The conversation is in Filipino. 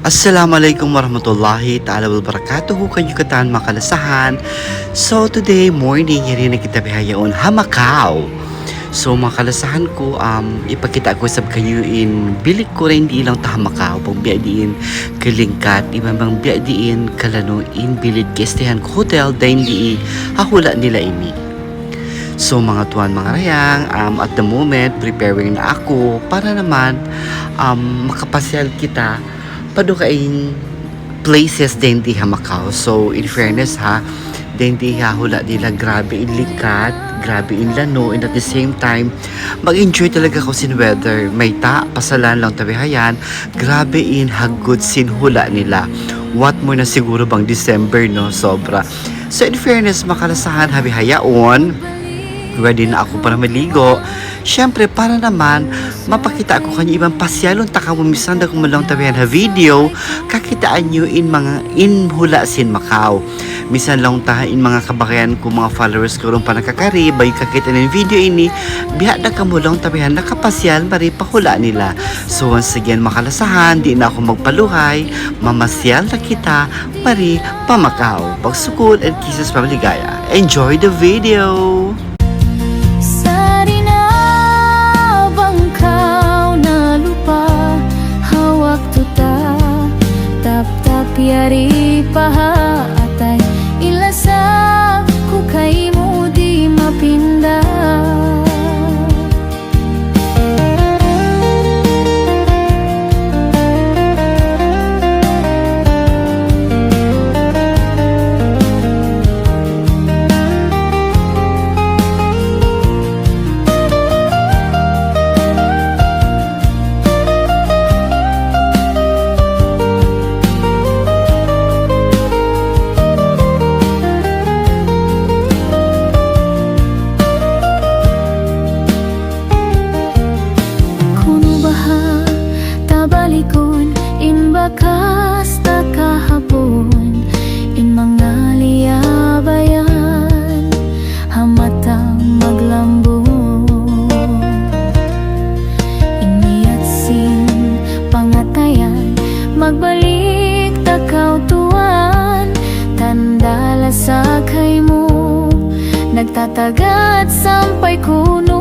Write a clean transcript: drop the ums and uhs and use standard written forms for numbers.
Assalamualaikum warahmatullahi ta'ala wabarakatuh kanyo kataan makalasahan. So today morning yari na kita bihayaon Macau. So makalasahan ko ipakita ko sab kayo in bilik ko rin di ilang ta Macau pag biadiin kalingkat ibang biadiin kalano in bilid kestehan ko hotel dahil di hahula nila ini. So mga tuwan mga rayang at the moment preparing na ako para naman makapasyal kita padukain places din di Macau. So in fairness din di hula nila grabe in likat, grabe in lano, and at the same time mag-enjoy talaga ko sin weather. May pasalan lang tabihayan, grabe in hagod sin hula nila. What more na siguro bang December no, sobra. So in fairness makalasahan habihayaon, ready na ako para maligo. Siyempre, para naman mapakita ako kanyo ibang pasyalon takamumisan na kumalang tabihan ha video kakitaan nyo in mga inhula sin Macau. Misan lang in mga kabakayan ko mga followers ko rin pa nakakari bayo kakita ng video ini biha na kamulang tabihan nakapasyal mari pahula nila. So once again makalasahan di na ako magpaluhay, mamasyal na kita mari pa Macau. Pagsukod and kisses pamaligaya. Enjoy the video! Yari paha atay ilasa ku kay mo di mapinda. Bakas ta kahapon in mga liyabayan hamatang maglambo iniyatsin pangatayan magbalik takaw tuwan tandala sa kay mo nagtatagat sampay kuno